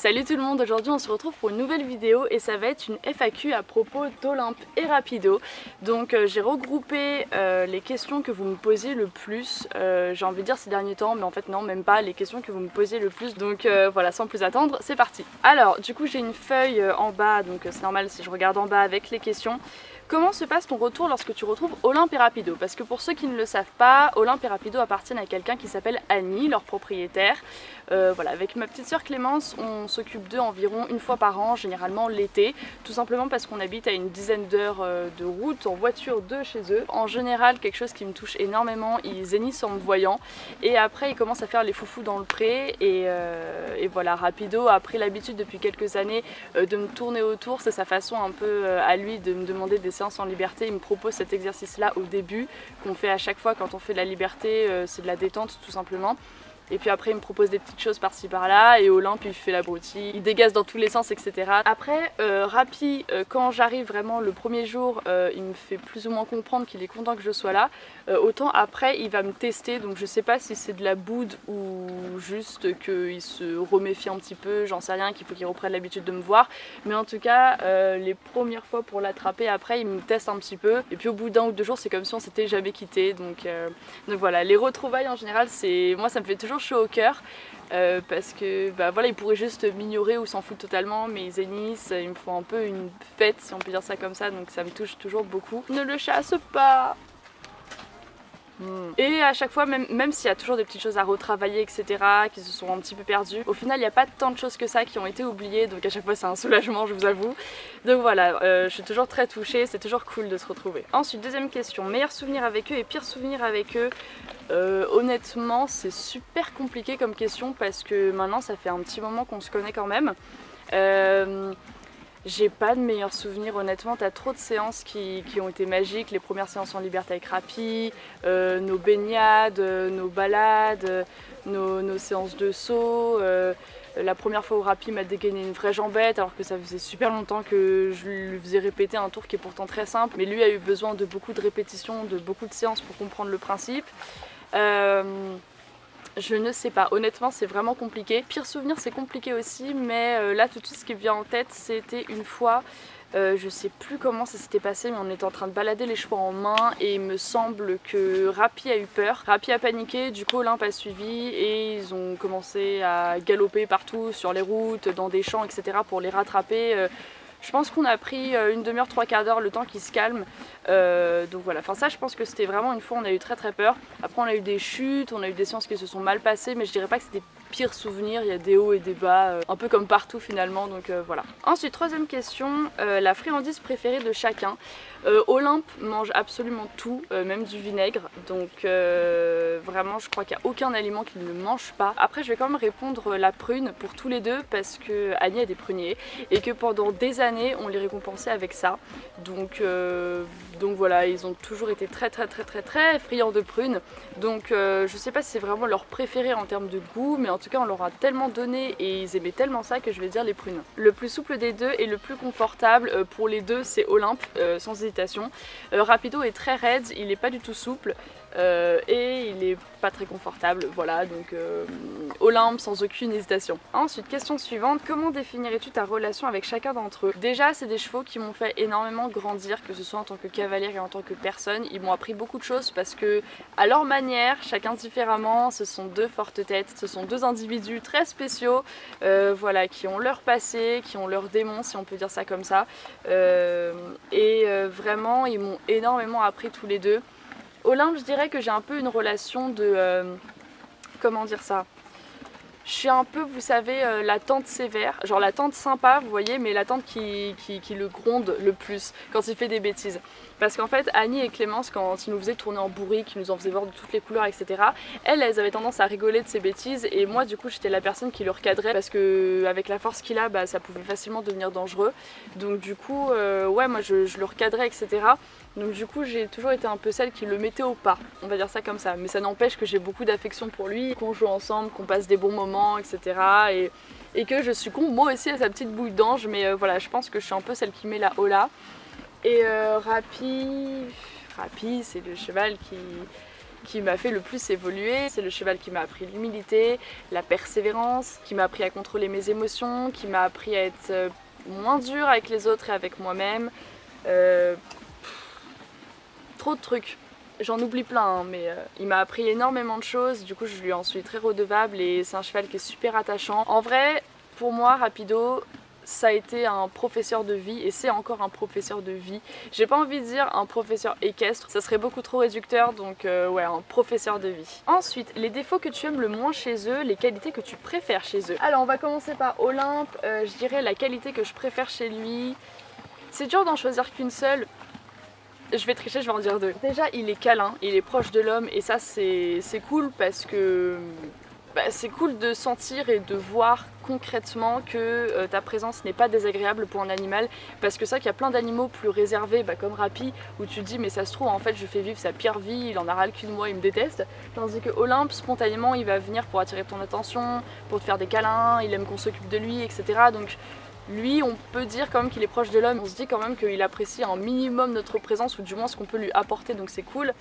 Salut tout le monde, aujourd'hui on se retrouve pour une nouvelle vidéo et ça va être une FAQ à propos d'Olympe et Rapido. Donc j'ai regroupé les questions que vous me posez le plus, j'ai envie de dire ces derniers temps, mais en fait non, même pas, les questions que vous me posez le plus. Donc voilà, sans plus attendre, c'est parti. Alors du coup j'ai une feuille en bas, donc c'est normal si je regarde en bas avec les questions. Comment se passe ton retour lorsque tu retrouves Olympe et Rapido? Parce que pour ceux qui ne le savent pas, Olympe et Rapido appartiennent à quelqu'un qui s'appelle Annie, leur propriétaire. Voilà, avec ma petite sœur Clémence, on s'occupe d'eux environ une fois par an, généralement l'été, tout simplement parce qu'on habite à une dizaine d'heures de route en voiture de chez eux. En général, quelque chose qui me touche énormément, ils hennissent en me voyant et après ils commencent à faire les foufous dans le pré et voilà, Rapido a pris l'habitude depuis quelques années de me tourner autour, c'est sa façon un peu à lui de me demander des séances en liberté. Il me propose cet exercice là au début qu'on fait à chaque fois quand on fait de la liberté, c'est de la détente tout simplement. Et puis après il me propose des petites choses par-ci par-là et Olympe il fait l'abruti, il dégaze dans tous les sens etc. Après Rapi, quand j'arrive vraiment le premier jour, il me fait plus ou moins comprendre qu'il est content que je sois là. Autant après il va me tester, donc je sais pas si c'est de la boude ou juste qu'il se reméfie un petit peu, j'en sais rien, qu'il faut qu'il reprenne l'habitude de me voir. Mais en tout cas les premières fois pour l'attraper, après il me teste un petit peu et puis au bout d'un ou deux jours c'est comme si on s'était jamais quitté. Donc voilà, les retrouvailles en général, moi ça me fait toujours chaud au cœur parce que bah voilà, ils pourraient juste m'ignorer ou s'en foutre totalement, mais ils hennissent, ils me font un peu une fête si on peut dire ça comme ça, donc ça me touche toujours beaucoup. Ne le chasse pas. Et à chaque fois, même s'il y a toujours des petites choses à retravailler etc, qui se sont un petit peu perdues, au final il n'y a pas tant de choses que ça qui ont été oubliées, donc à chaque fois c'est un soulagement, je vous avoue. Donc voilà, je suis toujours très touchée, c'est toujours cool de se retrouver. Ensuite, deuxième question, meilleur souvenir avec eux et pire souvenir avec eux. Honnêtement c'est super compliqué comme question parce que maintenant ça fait un petit moment qu'on se connaît quand même. J'ai pas de meilleurs souvenirs honnêtement, t'as trop de séances qui ont été magiques, les premières séances en liberté avec Rapi, nos baignades, nos balades, nos séances de saut, la première fois où Rapi m'a dégainé une vraie jambette alors que ça faisait super longtemps que je lui faisais répéter un tour qui est pourtant très simple, mais lui a eu besoin de beaucoup de répétitions, de beaucoup de séances pour comprendre le principe. Je ne sais pas, honnêtement c'est vraiment compliqué. Pire souvenir c'est compliqué aussi, mais là tout de suite ce qui me vient en tête c'était une fois, je sais plus comment ça s'était passé, mais on était en train de balader les chevaux en main et il me semble que Rapi a eu peur. Rapi a paniqué, du coup Olympe a suivi et ils ont commencé à galoper partout sur les routes, dans des champs etc pour les rattraper. Je pense qu'on a pris une demi-heure, trois quarts d'heure le temps qu'il se calme. Donc voilà, enfin ça je pense que c'était vraiment une fois on a eu très peur. Après on a eu des chutes, on a eu des séances qui se sont mal passées, mais je dirais pas que c'était pire souvenir, il y a des hauts et des bas, un peu comme partout finalement, donc voilà. Ensuite, troisième question, la friandise préférée de chacun. Olympe mange absolument tout, même du vinaigre, donc vraiment je crois qu'il n'y a aucun aliment qu'il ne mange pas. Après je vais quand même répondre la prune pour tous les deux parce que Annie a des pruniers et que pendant des années on les récompensait avec ça. Donc voilà, ils ont toujours été très friands de prunes. Donc je sais pas si c'est vraiment leur préféré en termes de goût, mais en tout cas on leur a tellement donné et ils aimaient tellement ça que je vais dire les prunes. Le plus souple des deux et le plus confortable pour les deux c'est Olympe, sans hésitation. Rapido est très raide, il n'est pas du tout souple. Et il est pas très confortable, voilà, donc Olympe sans aucune hésitation. Ensuite, question suivante, comment définirais-tu ta relation avec chacun d'entre eux? Déjà, c'est des chevaux qui m'ont fait énormément grandir, que ce soit en tant que cavalière et en tant que personne. Ils m'ont appris beaucoup de choses parce que, à leur manière, chacun différemment, ce sont deux fortes têtes, ce sont deux individus très spéciaux, voilà, qui ont leur passé, qui ont leur démon, si on peut dire ça comme ça. Vraiment, ils m'ont énormément appris tous les deux. Olympe, je dirais que j'ai un peu une relation de... comment dire ça? Je suis un peu, vous savez, la tante sévère, genre la tante sympa, vous voyez, mais la tante qui le gronde le plus quand il fait des bêtises. Parce qu'en fait, Annie et Clémence, quand ils nous faisaient tourner en bourrique, ils nous en faisaient voir de toutes les couleurs, etc., elles avaient tendance à rigoler de ses bêtises, et moi, du coup, j'étais la personne qui le recadrait, parce que avec la force qu'il a, bah, ça pouvait facilement devenir dangereux. Donc du coup, ouais, moi, je le recadrais, etc. Donc du coup, j'ai toujours été un peu celle qui le mettait au pas, on va dire ça comme ça. Mais ça n'empêche que j'ai beaucoup d'affection pour lui, qu'on joue ensemble, qu'on passe des bons moments, etc. Et que je succombe moi aussi à sa petite bouille d'ange, mais voilà, je pense que je suis un peu celle qui met la hola. Et Rapi, c'est le cheval qui m'a fait le plus évoluer. C'est le cheval qui m'a appris l'humilité, la persévérance, qui m'a appris à contrôler mes émotions, qui m'a appris à être moins dur avec les autres et avec moi-même. Trop de trucs. J'en oublie plein, hein, mais il m'a appris énormément de choses, du coup je lui en suis très redevable et c'est un cheval qui est super attachant. En vrai, pour moi, Rapido, ça a été un professeur de vie et c'est encore un professeur de vie. J'ai pas envie de dire un professeur équestre, ça serait beaucoup trop réducteur, donc ouais, un professeur de vie. Ensuite, les défauts que tu aimes le moins chez eux, les qualités que tu préfères chez eux. Alors on va commencer par Olympe, je dirais la qualité que je préfère chez lui. C'est dur d'en choisir qu'une seule. Je vais tricher, je vais en dire deux. Déjà, il est câlin, il est proche de l'homme et ça c'est cool parce que c'est cool de sentir et de voir concrètement que ta présence n'est pas désagréable pour un animal, parce que c'est vrai qu'il y a plein d'animaux plus réservés comme Rapi où tu te dis mais ça se trouve en fait je fais vivre sa pire vie, il en a ras le cul de moi, il me déteste, tandis que Olympe spontanément il va venir pour attirer ton attention, pour te faire des câlins, il aime qu'on s'occupe de lui, etc. Donc lui, on peut dire quand même qu'il est proche de l'homme, on se dit quand même qu'il apprécie un minimum notre présence ou du moins ce qu'on peut lui apporter, donc c'est cool.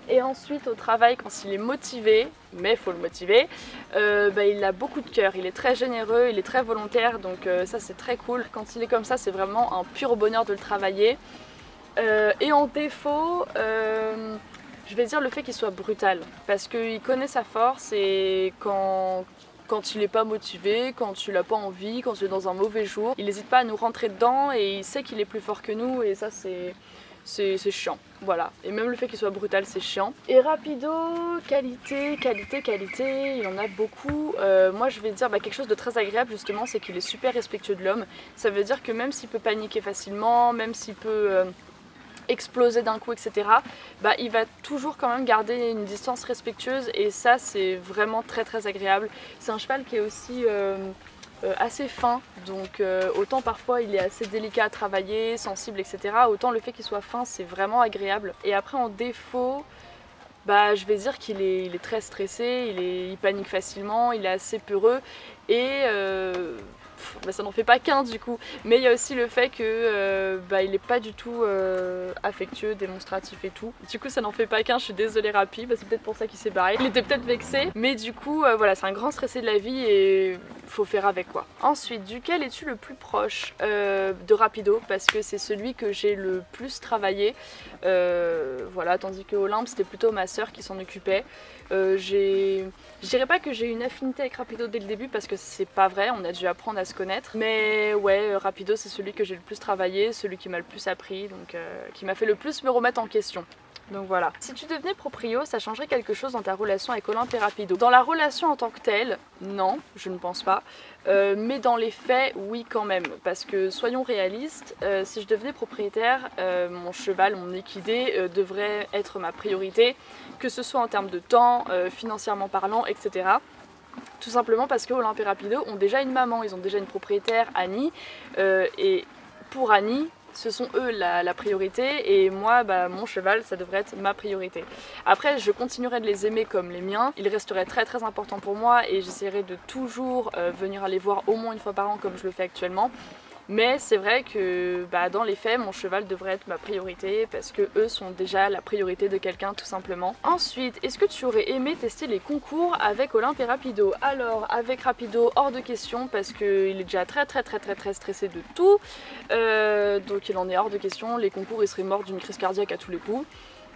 Et ensuite au travail, quand il est motivé, mais il faut le motiver, il a beaucoup de cœur, il est très généreux, il est très volontaire, donc ça c'est très cool. Quand il est comme ça, c'est vraiment un pur bonheur de le travailler. Et en défaut, je vais dire le fait qu'il soit brutal, parce qu'il connaît sa force et quand il n'est pas motivé, quand il n'a pas envie, quand il est dans un mauvais jour, il n'hésite pas à nous rentrer dedans et il sait qu'il est plus fort que nous et ça c'est chiant, voilà. Et même le fait qu'il soit brutal, c'est chiant. Et Rapido, qualité, il en a beaucoup. Moi je vais dire quelque chose de très agréable justement, c'est qu'il est super respectueux de l'homme. Ça veut dire que même s'il peut paniquer facilement, même s'il peut exploser d'un coup, etc., il va toujours quand même garder une distance respectueuse et ça c'est vraiment très agréable. C'est un cheval qui est aussi assez fin, donc autant parfois il est assez délicat à travailler, sensible, etc., autant le fait qu'il soit fin c'est vraiment agréable. Et après en défaut, je vais dire qu'il est très stressé, il panique facilement, il est assez peureux et ça n'en fait pas qu'un du coup, mais il y a aussi le fait que il n'est pas du tout affectueux, démonstratif et tout. Du coup ça n'en fait pas qu'un, je suis désolée Rapi, c'est peut-être pour ça qu'il s'est barré. Il était peut-être vexé, mais du coup voilà, c'est un grand stressé de la vie et faut faire avec quoi. Ensuite, duquel es-tu le plus proche de Rapido, parce que c'est celui que j'ai le plus travaillé. Voilà, tandis que Olympe c'était plutôt ma soeur qui s'en occupait. Je dirais pas que j'ai une affinité avec Rapido dès le début parce que c'est pas vrai, on a dû apprendre à se connaître. Mais ouais, Rapido c'est celui que j'ai le plus travaillé, celui qui m'a le plus appris, donc qui m'a fait le plus me remettre en question. Donc voilà. Si tu devenais proprio, ça changerait quelque chose dans ta relation avec Olympe et Rapido? Dans la relation en tant que telle, non, je ne pense pas. Mais dans les faits, oui quand même. Parce que soyons réalistes, si je devenais propriétaire, mon cheval, mon équidé devrait être ma priorité, que ce soit en termes de temps, financièrement parlant, etc. Tout simplement parce que Olympe et Rapido ont déjà une maman, ils ont déjà une propriétaire, Annie, et pour Annie, ce sont eux la priorité et moi mon cheval ça devrait être ma priorité. Après je continuerai de les aimer comme les miens, ils resteraient très importants pour moi et j'essaierai de toujours venir les voir au moins une fois par an comme je le fais actuellement. Mais c'est vrai que dans les faits, mon cheval devrait être ma priorité parce que eux sont déjà la priorité de quelqu'un tout simplement. Ensuite, est-ce que tu aurais aimé tester les concours avec Olympe et Rapido? Alors avec Rapido, hors de question parce qu'il est déjà très stressé de tout. Donc il en est hors de question, les concours il serait mort d'une crise cardiaque à tous les coups.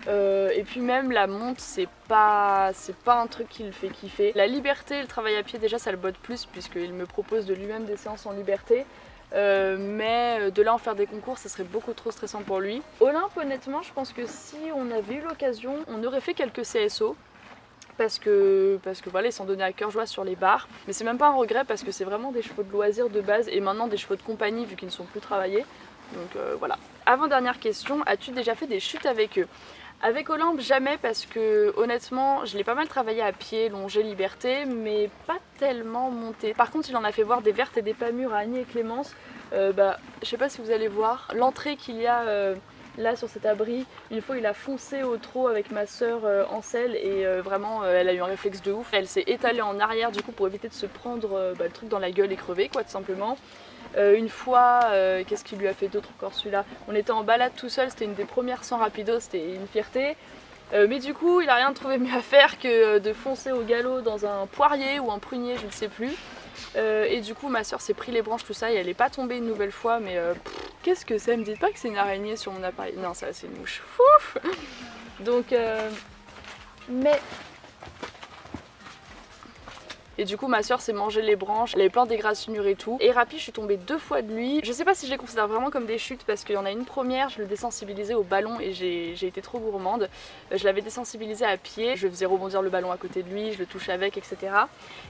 Et puis même la monte c'est pas un truc qui le fait kiffer. La liberté, le travail à pied déjà ça le botte plus puisqu'il me propose de lui-même des séances en liberté. Mais de là en faire des concours ça serait beaucoup trop stressant pour lui. Olympe honnêtement je pense que si on avait eu l'occasion on aurait fait quelques CSO parce que voilà ils s'en donnaient à cœur joie sur les barres, mais c'est même pas un regret parce que c'est vraiment des chevaux de loisirs de base et maintenant des chevaux de compagnie vu qu'ils ne sont plus travaillés, donc voilà. Avant dernière question, as-tu déjà fait des chutes avec eux? Avec Olympe jamais parce que honnêtement je l'ai pas mal travaillé à pied, longé, liberté, mais pas tellement monté. Par contre il en a fait voir des vertes et des pas mûres à Annie et Clémence. Je sais pas si vous allez voir l'entrée qu'il y a là sur cet abri. Une fois il a foncé au trot avec ma soeur en selle et vraiment elle a eu un réflexe de ouf. Elle s'est étalée en arrière du coup pour éviter de se prendre le truc dans la gueule et crever quoi tout simplement. Une fois, qu'est-ce qu'il lui a fait d'autre encore celui-là? On était en balade tout seul, c'était une des premières sans Rapido, c'était une fierté. Mais du coup il a rien trouvé mieux à faire que de foncer au galop dans un poirier ou un prunier, je ne sais plus. Et du coup ma soeur s'est pris les branches tout ça et elle n'est pas tombée une nouvelle fois, mais qu'est-ce que c'est? Me dites pas que c'est une araignée sur mon appareil. Non, ça c'est une mouche. Ouf. Donc mais et du coup ma soeur s'est mangé les branches, elle avait plein d'égratignures et tout. Et Rapi, je suis tombée 2 fois de lui. Je sais pas si je les considère vraiment comme des chutes parce qu'il y en a une première, je le désensibilisais au ballon et j'ai été trop gourmande. Je l'avais désensibilisé à pied, je faisais rebondir le ballon à côté de lui, je le touchais avec, etc.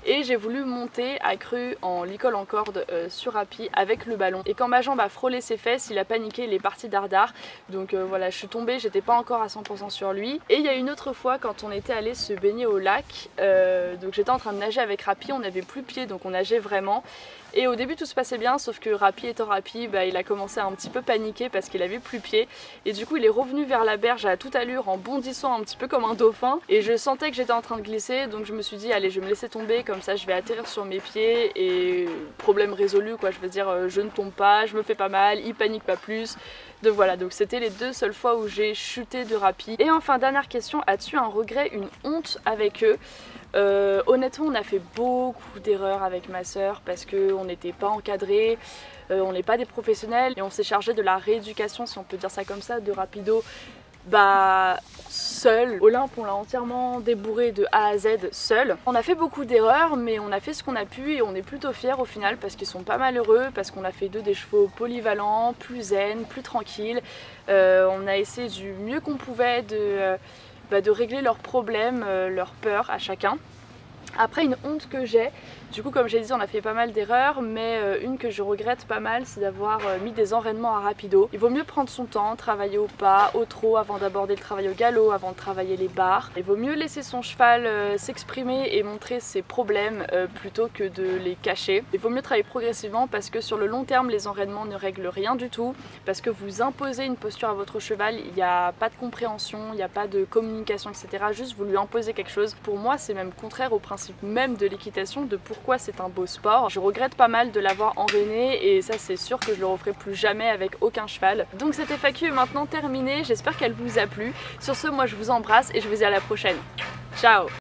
Et j'ai voulu monter à cru en licol en corde sur Rapi avec le ballon. Et quand ma jambe a frôlé ses fesses, il a paniqué, il est parti dardard. Donc voilà, je suis tombée, j'étais pas encore à 100% sur lui. Et il y a une autre fois quand on était allé se baigner au lac, donc j'étais en train de nager avec Rapi, on n'avait plus pied donc on nageait vraiment. Et au début tout se passait bien, sauf que Rapi étant Rapi, il a commencé à un petit peu paniquer parce qu'il avait plus pied. Et du coup il est revenu vers la berge à toute allure en bondissant un petit peu comme un dauphin. Et je sentais que j'étais en train de glisser, donc je me suis dit allez, je vais me laisser tomber, comme ça je vais atterrir sur mes pieds et problème résolu quoi. Je veux dire, je ne tombe pas, je me fais pas mal, il panique pas plus. Donc voilà, donc c'était les 2 seules fois où j'ai chuté de Rapi. Et enfin dernière question, as-tu un regret, une honte avec eux? Honnêtement on a fait beaucoup d'erreurs avec ma soeur parce qu'on n'était pas encadrés, on n'est pas des professionnels et on s'est chargé de la rééducation, si on peut dire ça comme ça, de Rapido seul. Olympe on l'a entièrement débourré de A à Z seul. On a fait beaucoup d'erreurs mais on a fait ce qu'on a pu et on est plutôt fiers au final parce qu'ils sont pas malheureux, parce qu'on a fait d'eux des chevaux polyvalents, plus zen, plus tranquilles. On a essayé du mieux qu'on pouvait de régler leurs problèmes, leurs peurs à chacun. Après une honte que j'ai, du coup comme j'ai dit on a fait pas mal d'erreurs, mais une que je regrette pas mal c'est d'avoir mis des enraînements à Rapido. Il vaut mieux prendre son temps, travailler au pas, au trot avant d'aborder le travail au galop, avant de travailler les barres. Il vaut mieux laisser son cheval s'exprimer et montrer ses problèmes plutôt que de les cacher. Il vaut mieux travailler progressivement parce que sur le long terme les enraînements ne règlent rien du tout, parce que vous imposez une posture à votre cheval, il n'y a pas de compréhension, il n'y a pas de communication, etc. Juste vous lui imposez quelque chose. Pour moi c'est même contraire au principe même de l'équitation, de pourquoi c'est un beau sport. Je regrette pas mal de l'avoir enrainé et ça c'est sûr que je le referai plus jamais avec aucun cheval. Donc cette FAQ est maintenant terminée, j'espère qu'elle vous a plu. Sur ce, moi je vous embrasse et je vous dis à la prochaine. Ciao!